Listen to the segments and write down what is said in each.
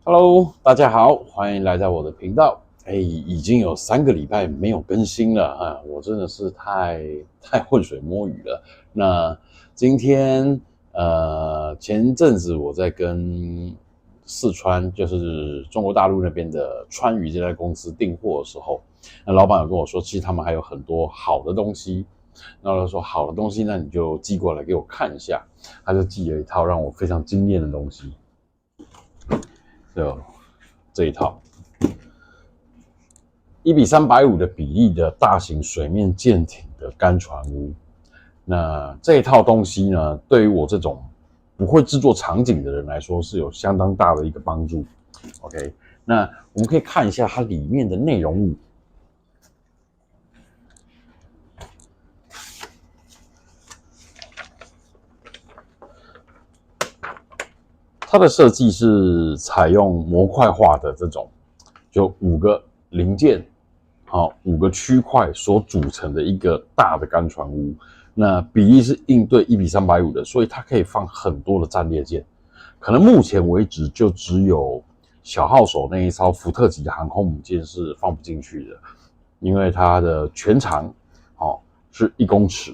Hello，大家好，欢迎来到我的频道。已经有3个礼拜没有更新了啊，我真的是太浑水摸鱼了。那今天前阵子我在跟四川，就是中国大陆那边的川渝这家公司订货的时候，那老板有跟我说，其实他们还有很多好的东西。然后他说好的东西，那你就寄过来给我看一下。他就寄了一套让我非常惊艳的东西。就这一套1:350的比例的大型水面舰艇的干船坞。那这一套东西呢，对于我这种不会制作场景的人来说，是有相当大的一个帮助。OK， 那我们可以看一下它里面的内容物。它的设计是采用模块化的这种，就5个零件，5个区块所组成的一个大的干船坞。那比例是应对1:350的，所以它可以放很多的战列舰。可能目前为止就只有小号手那一艘福特级航空母舰是放不进去的，因为它的全长是1公尺。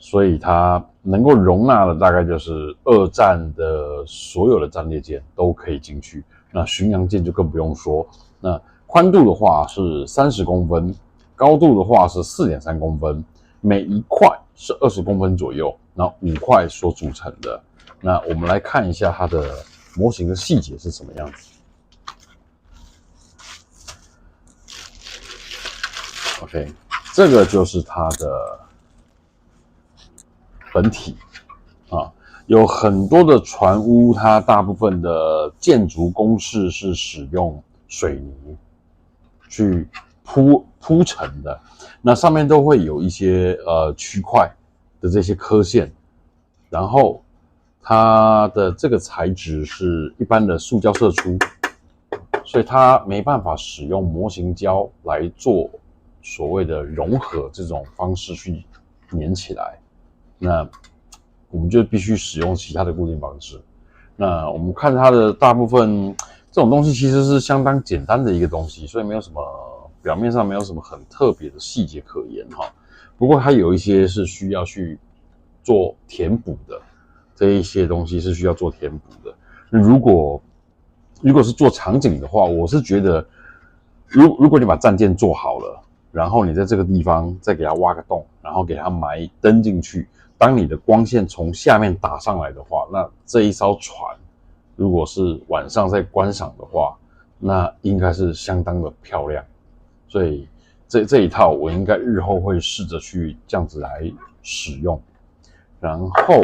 所以它能够容纳的大概就是2战的所有的战列舰都可以进去，那巡洋舰就更不用说。那宽度的话是30公分，高度的话是4.3公分，每一块是20公分左右，然后5块所组成的。那我们来看一下它的模型的细节是什么样子。OK， 这个就是它的本体有很多的船坞，它大部分的建筑工式是使用水泥去铺成的，那上面都会有一些区块的这些刻线，然后它的这个材质是一般的塑胶射出，所以它没办法使用模型胶来做所谓的融合这种方式去粘起来。那我们就必须使用其他的固定方式。那我们看它的大部分这种东西其实是相当简单的一个东西，所以没有什么表面上没有什么很特别的细节可言哈。不过它有一些是需要去做填补的，这一些东西是需要做填补的。如果是做场景的话，我是觉得如果你把战舰做好了，然后你在这个地方再给它挖个洞，然后给它埋灯进去，当你的光线从下面打上来的话，那这一艘船如果是晚上在观赏的话，那应该是相当的漂亮。所以这一套我应该日后会试着去这样子来使用。然后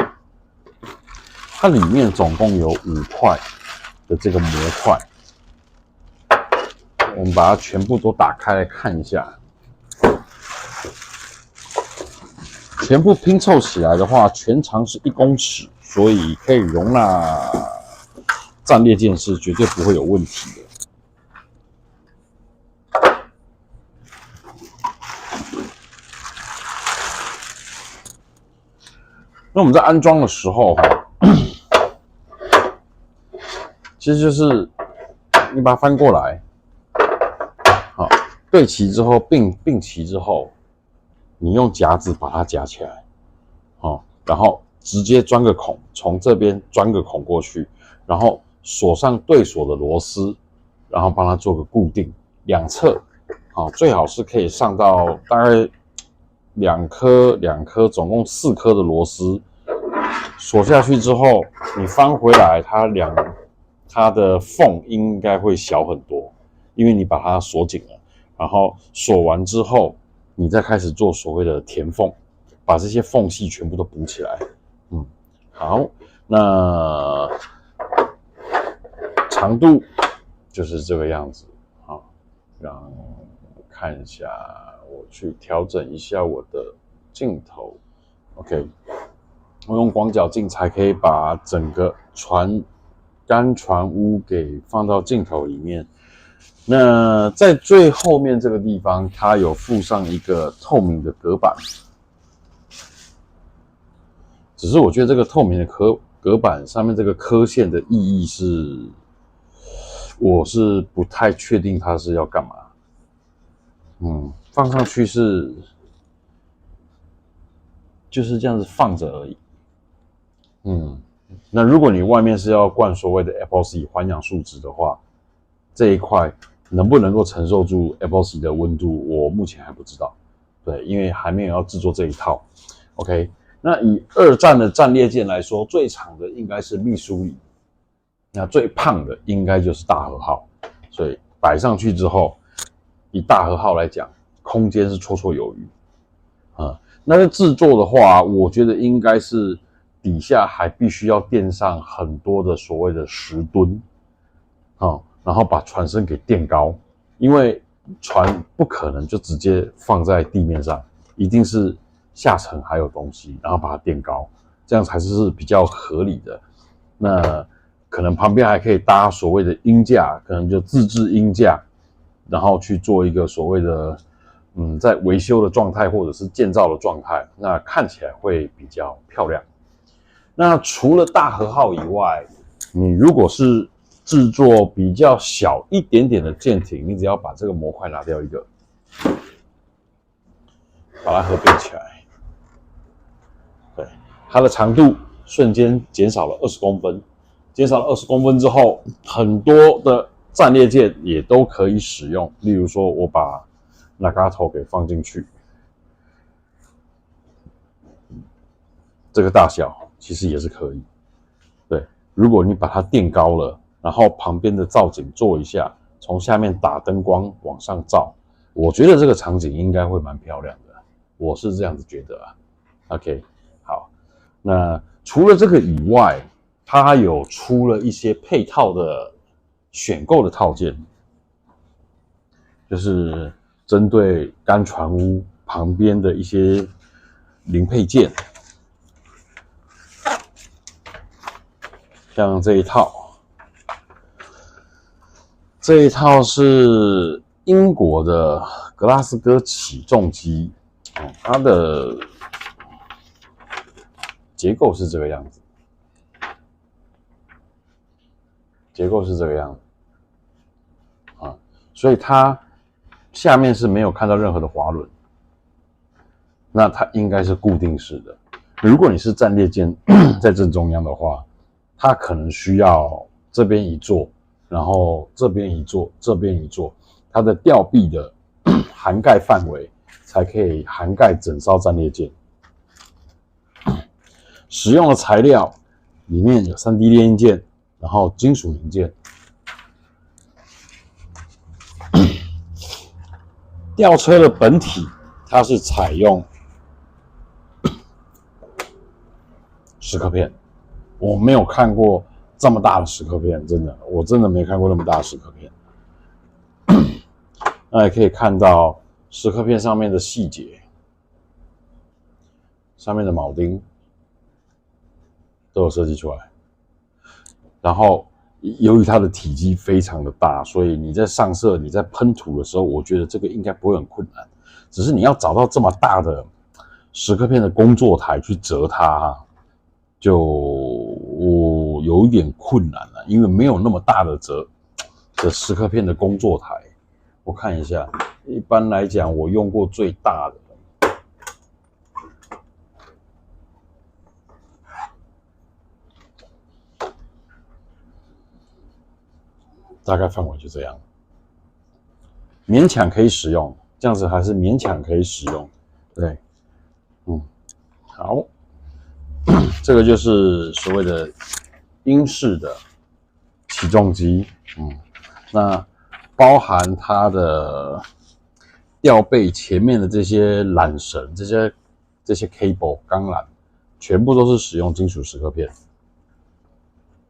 它里面总共有5块的这个模块，我们把它全部都打开来看一下。全部拼凑起来的话，全长是1公尺，所以可以容纳战列舰是绝对不会有问题的。那我们在安装的时候，其实就是你把它翻过来，对齐之后并齐之后，你用夹子把它夹起来，然后直接钻个孔，从这边钻个孔过去，然后锁上对锁的螺丝，然后帮它做个固定，两侧，最好是可以上到大概两颗，总共4颗的螺丝，锁下去之后，你翻回来，它的缝应该会小很多，因为你把它锁紧了。然后锁完之后，你再开始做所谓的填缝，把这些缝隙全部都补起来。好，那长度就是这个样子。让看一下，我去调整一下我的镜头。OK， 我用广角镜才可以把整个干船坞给放到镜头里面。那在最后面这个地方，它有附上一个透明的隔板，只是我觉得这个透明的隔板上面这个刻线的意义是我是不太确定它是要干嘛。放上去就是这样子放着而已。那如果你外面是要灌所谓的 epoxy 环氧树脂的话，这一块能不能够承受住 epoxy 的温度，我目前还不知道。对，因为还没有要制作这一套。OK， 那以二战的战列舰来说，最长的应该是密苏里，那最胖的应该就是大和号。所以摆上去之后，以大和号来讲，空间是绰绰有余。那在制作的话，我觉得应该是底下还必须要垫上很多的所谓的石墩，然后把船身给垫高，因为船不可能就直接放在地面上，一定是下层还有东西，然后把它垫高，这样才是比较合理的。那可能旁边还可以搭所谓的鹰架，可能就自制鹰架，然后去做一个所谓的在维修的状态或者是建造的状态，那看起来会比较漂亮。那除了大和号以外，你如果是制作比较小一点点的舰艇，你只要把这个模块拿掉一个，把它合并起来，对，它的长度瞬间减少了20公分。减少了20公分之后，很多的战列舰也都可以使用。例如说，我把Nagato给放进去，这个大小其实也是可以。对，如果你把它垫高了，然后旁边的造景做一下，从下面打灯光往上照，我觉得这个场景应该会蛮漂亮的。我是这样子觉得啊。OK， 好，那除了这个以外，它有出了一些配套的选购的套件，就是针对干船坞旁边的一些零配件，像这一套是英国的格拉斯哥起重机，它的结构是这个样子。所以它下面是没有看到任何的滑轮，那它应该是固定式的。如果你是战列舰在正中央的话，它可能需要这边一座，然后这边一座，这边一座，它的吊臂的涵盖范围才可以涵盖整艘战列舰。使用的材料里面有 3D 列印件，然后金属零件。吊车的本体它是采用蚀刻片，我没有看过这么大的蚀刻片，真的，我真的没看过那么大的蚀刻片。那也可以看到蚀刻片上面的细节，上面的铆钉都有设计出来。然后由于它的体积非常的大，所以你在上色、你在喷涂的时候，我觉得这个应该不会很困难。只是你要找到这么大的蚀刻片的工作台去折它，就有一点困难了，因为没有那么大的蚀刻片的工作台。我看一下，一般来讲，我用过最大的。大概范围就这样，勉强可以使用，这样子还是勉强可以使用。对，好，这个就是所谓的英式的起重机，那包含它的吊背前面的这些缆绳、这些 cable 钢缆，全部都是使用金属蚀刻片，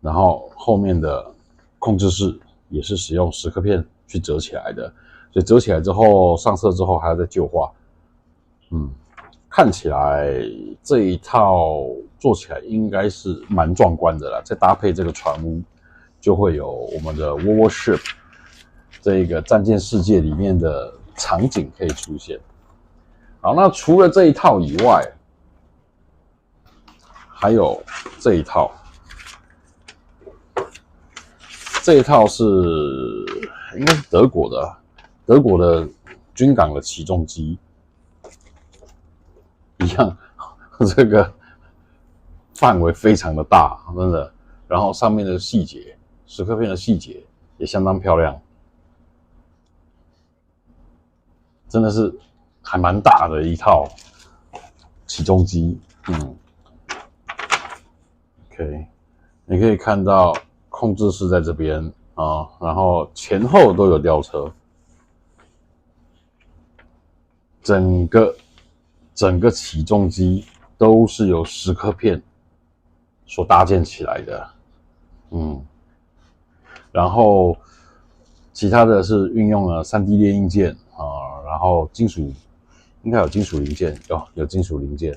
然后后面的控制室也是使用蚀刻片去折起来的，所以折起来之后上色之后还要再旧化。看起来这一套做起来应该是蛮壮观的啦，再搭配这个船坞，就会有我们的 Warship 这个战舰世界里面的场景可以出现。好，那除了这一套以外，还有这一套。这一套是应该是德国的军港的起重机，一样，这个范围非常的大，真的。然后上面的细节，蚀刻片的细节也相当漂亮，真的是还蛮大的一套起重机。OK， 你可以看到控制室在这边啊，然后前后都有吊车，整个起重机都是由蚀刻片所搭建起来的。然后其他的是运用了 3D 列印件啊，然后金属应该有金属零件，有金属零件。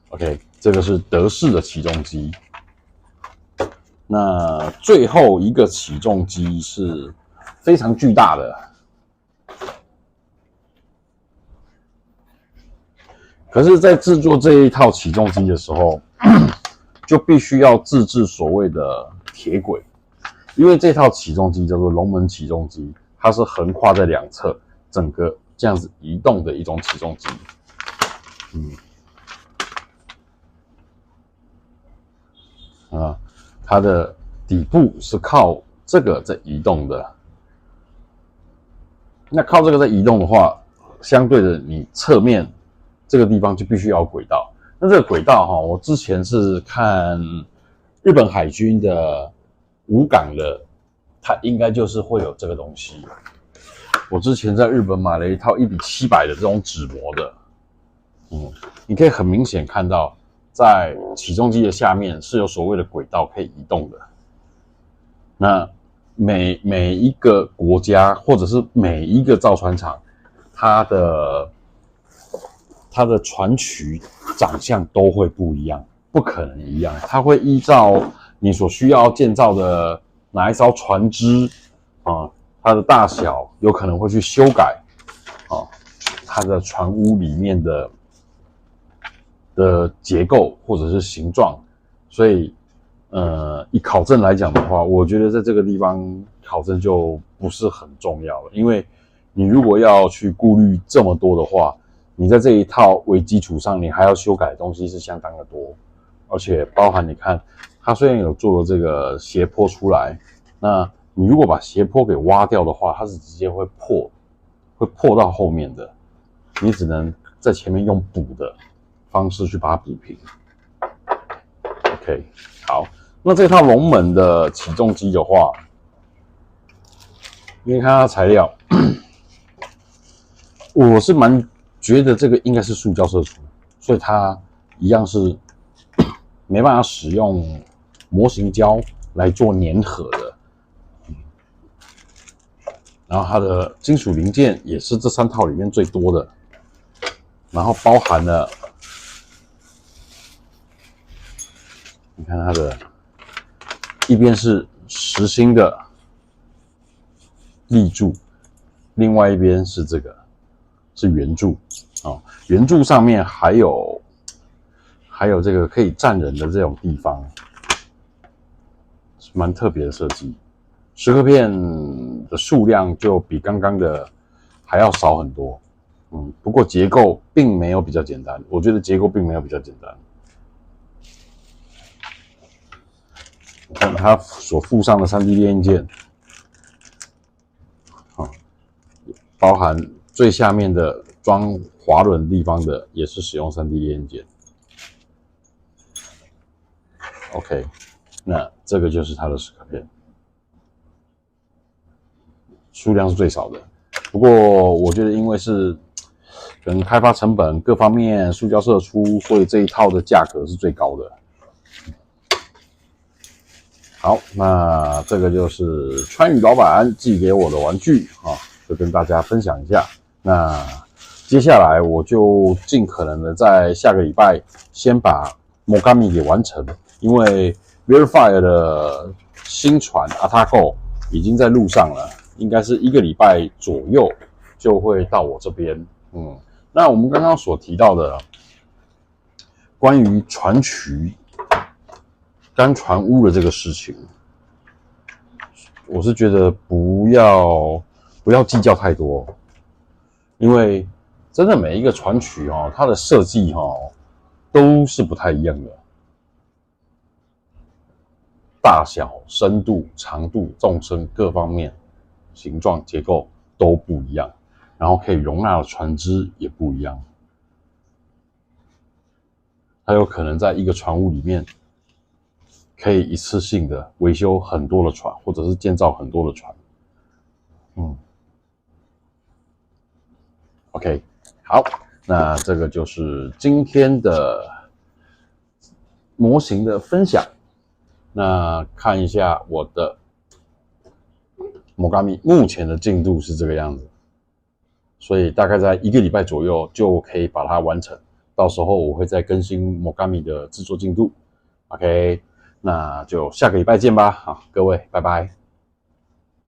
OK， 这个是德式的起重机。那最后一个起重机是非常巨大的，可是，在制作这一套起重机的时候，就必须要自制所谓的铁轨，因为这套起重机叫做龙门起重机，它是横跨在两侧，整个这样子移动的一种起重机。它的底部是靠这个在移动的。那靠这个在移动的话，相对的你侧面这个地方就必须要有轨道。那这个轨道我之前是看日本海军的武港的，它应该就是会有这个东西。我之前在日本买了一套1:700的这种纸模的，你可以很明显看到，在起重机的下面是有所谓的轨道可以移动的。那每一个国家或者是每一个造船厂，它的船渠长相都会不一样，不可能一样。它会依照你所需要建造的哪一艘船只它的大小有可能会去修改它的船坞里面的结构或者是形状。所以以考证来讲的话，我觉得在这个地方考证就不是很重要了，因为你如果要去顾虑这么多的话，你在这一套为基础上，你还要修改的东西是相当的多，而且包含你看，它虽然有做了这个斜坡出来，那你如果把斜坡给挖掉的话，它是直接会破到后面的，你只能在前面用补的方式去把它补平。OK， 好，那这套龙门的起重机的话，你看它的材料，我是蛮觉得这个应该是塑胶射出，所以它一样是没办法使用模型胶来做粘合的。然后它的金属零件也是这3套里面最多的，然后包含了，你看它的一边是实心的立柱，另外一边是这个是圆柱圆柱上面还有这个可以站人的这种地方，蛮特别的设计。蚀刻片的数量就比刚刚的还要少很多，不过结构并没有比较简单，我觉得结构并没有比较简单。看它所附上的 3D 列印件，包含最下面的装滑轮地方的也是使用 3D 列印件。OK， 那这个就是它的蚀刻片。数量是最少的，不过我觉得因为是可能开发成本各方面塑胶射出，所以这一套的价格是最高的。好，那这个就是川渝老板寄给我的玩具就跟大家分享一下。那接下来我就尽可能的在下个礼拜先把 Mogami 给完成，因为 Verify 的新船 Atago 已经在路上了。应该是1个礼拜左右就会到我这边。那我们刚刚所提到的关于船渠干船坞的这个事情，我是觉得不要计较太多，因为真的每一个船曲哦，它的设计哦都是不太一样的，大小、深度、长度、纵深各方面、形状、结构都不一样，然后可以容纳的船只也不一样。它有可能在一个船坞里面，可以一次性的维修很多的船，或者是建造很多的船。OK， 好，那这个就是今天的模型的分享。那看一下我的Mogami目前的进度是这个样子，所以大概在1个礼拜左右就可以把它完成。到时候我会再更新Mogami的制作进度。OK， 那就下个礼拜见吧。好，各位，拜拜。